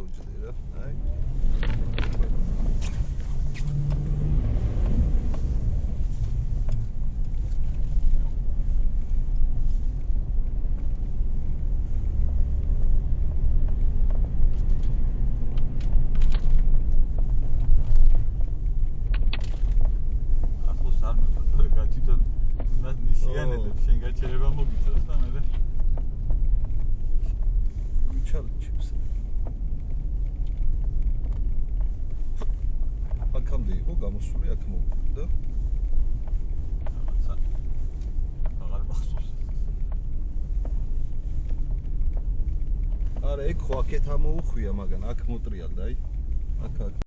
დავჯდე რა. აი. შენ გაჩერება მოგიწევს და მე ჩალენჯებს. აქამდე იყო გამოსული, აქ მოვიდა. რაღაცა აღარ მახსოვს. არა, ეგ ხო აქეთ ამოუხვია, მაგრამ აქ მოტრიალდა, აი. აქ